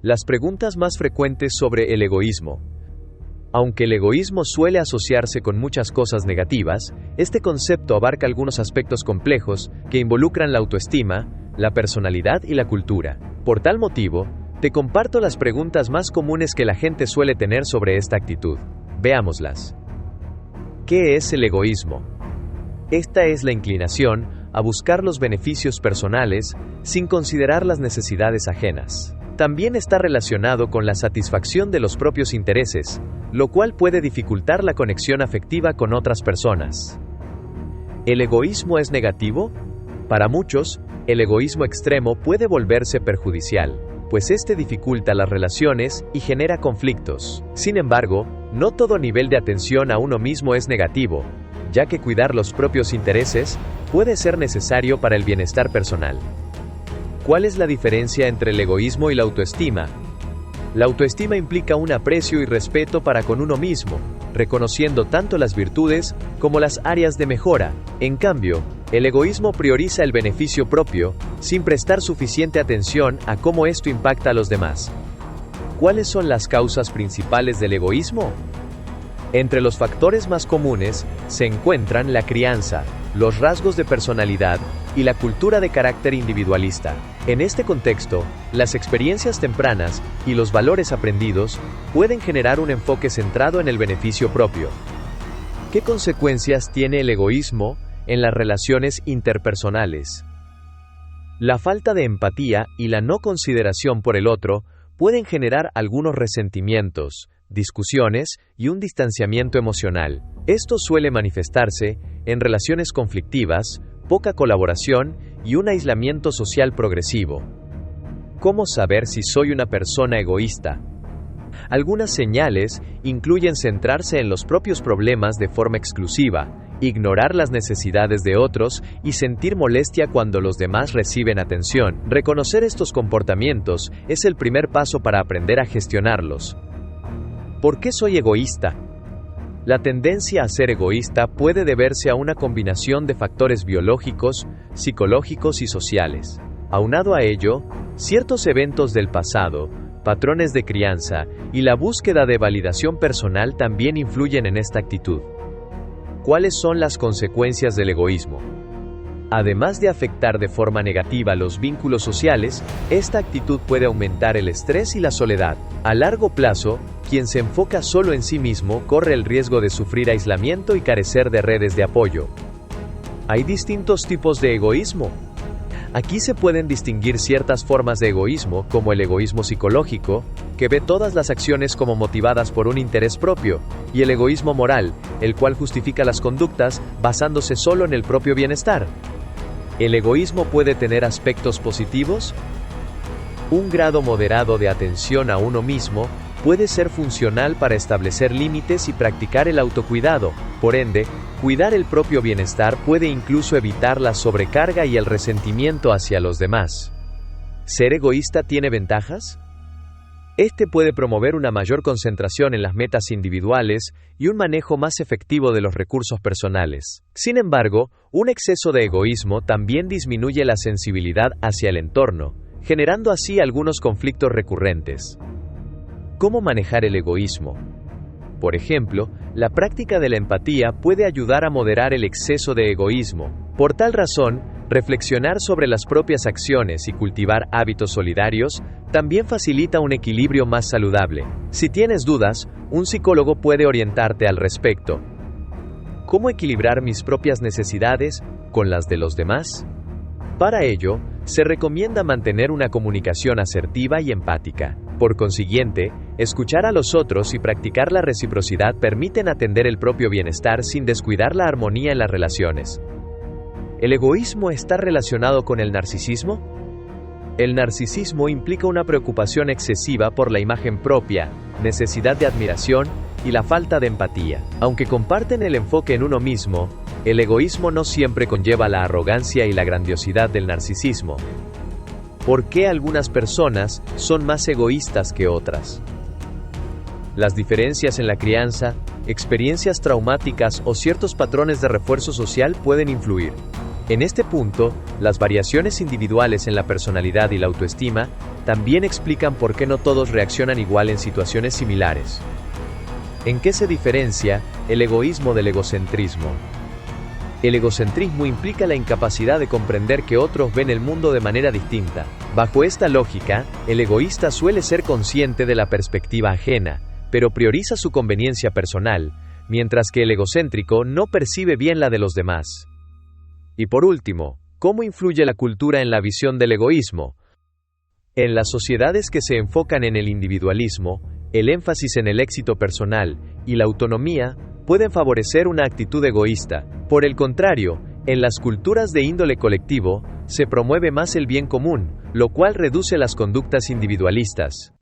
Las preguntas más frecuentes sobre el egoísmo. Aunque el egoísmo suele asociarse con muchas cosas negativas, este concepto abarca algunos aspectos complejos que involucran la autoestima, la personalidad y la cultura. Por tal motivo, te comparto las preguntas más comunes que la gente suele tener sobre esta actitud. Veámoslas. ¿Qué es el egoísmo? Esta es la inclinación a buscar los beneficios personales sin considerar las necesidades ajenas. También está relacionado con la satisfacción de los propios intereses, lo cual puede dificultar la conexión afectiva con otras personas. ¿El egoísmo es negativo? Para muchos, el egoísmo extremo puede volverse perjudicial, pues este dificulta las relaciones y genera conflictos. Sin embargo, no todo nivel de atención a uno mismo es negativo, ya que cuidar los propios intereses puede ser necesario para el bienestar personal. ¿Cuál es la diferencia entre el egoísmo y la autoestima? La autoestima implica un aprecio y respeto para con uno mismo, reconociendo tanto las virtudes como las áreas de mejora. En cambio, el egoísmo prioriza el beneficio propio, sin prestar suficiente atención a cómo esto impacta a los demás. ¿Cuáles son las causas principales del egoísmo? Entre los factores más comunes se encuentran la crianza, los rasgos de personalidad y la cultura de carácter individualista. En este contexto, las experiencias tempranas y los valores aprendidos pueden generar un enfoque centrado en el beneficio propio. ¿Qué consecuencias tiene el egoísmo en las relaciones interpersonales? La falta de empatía y la no consideración por el otro pueden generar algunos resentimientos, discusiones y un distanciamiento emocional. Esto suele manifestarse en relaciones conflictivas, poca colaboración y un aislamiento social progresivo. ¿Cómo saber si soy una persona egoísta? Algunas señales incluyen centrarse en los propios problemas de forma exclusiva, ignorar las necesidades de otros y sentir molestia cuando los demás reciben atención. Reconocer estos comportamientos es el primer paso para aprender a gestionarlos. ¿Por qué soy egoísta? La tendencia a ser egoísta puede deberse a una combinación de factores biológicos, psicológicos y sociales. Aunado a ello, ciertos eventos del pasado, patrones de crianza y la búsqueda de validación personal también influyen en esta actitud. ¿Cuáles son las consecuencias del egoísmo? Además de afectar de forma negativa los vínculos sociales, esta actitud puede aumentar el estrés y la soledad. A largo plazo, quien se enfoca solo en sí mismo corre el riesgo de sufrir aislamiento y carecer de redes de apoyo. ¿Hay distintos tipos de egoísmo? Aquí se pueden distinguir ciertas formas de egoísmo, como el egoísmo psicológico, que ve todas las acciones como motivadas por un interés propio, y el egoísmo moral, el cual justifica las conductas basándose solo en el propio bienestar. ¿El egoísmo puede tener aspectos positivos? Un grado moderado de atención a uno mismo puede ser funcional para establecer límites y practicar el autocuidado. Por ende, cuidar el propio bienestar puede incluso evitar la sobrecarga y el resentimiento hacia los demás. ¿Ser egoísta tiene ventajas? Este puede promover una mayor concentración en las metas individuales y un manejo más efectivo de los recursos personales. Sin embargo, un exceso de egoísmo también disminuye la sensibilidad hacia el entorno, generando así algunos conflictos recurrentes. ¿Cómo manejar el egoísmo? Por ejemplo, la práctica de la empatía puede ayudar a moderar el exceso de egoísmo. Por tal razón, reflexionar sobre las propias acciones y cultivar hábitos solidarios también facilita un equilibrio más saludable. Si tienes dudas, un psicólogo puede orientarte al respecto. ¿Cómo equilibrar mis propias necesidades con las de los demás? Para ello, se recomienda mantener una comunicación asertiva y empática. Por consiguiente, escuchar a los otros y practicar la reciprocidad permiten atender el propio bienestar sin descuidar la armonía en las relaciones. ¿El egoísmo está relacionado con el narcisismo? El narcisismo implica una preocupación excesiva por la imagen propia, necesidad de admiración y la falta de empatía. Aunque comparten el enfoque en uno mismo, el egoísmo no siempre conlleva la arrogancia y la grandiosidad del narcisismo. ¿Por qué algunas personas son más egoístas que otras? Las diferencias en la crianza, experiencias traumáticas o ciertos patrones de refuerzo social pueden influir. En este punto, las variaciones individuales en la personalidad y la autoestima también explican por qué no todos reaccionan igual en situaciones similares. ¿En qué se diferencia el egoísmo del egocentrismo? El egocentrismo implica la incapacidad de comprender que otros ven el mundo de manera distinta. Bajo esta lógica, el egoísta suele ser consciente de la perspectiva ajena, pero prioriza su conveniencia personal, mientras que el egocéntrico no percibe bien la de los demás. Y por último, ¿cómo influye la cultura en la visión del egoísmo? En las sociedades que se enfocan en el individualismo, el énfasis en el éxito personal y la autonomía pueden favorecer una actitud egoísta. Por el contrario, en las culturas de índole colectivo, se promueve más el bien común, lo cual reduce las conductas individualistas.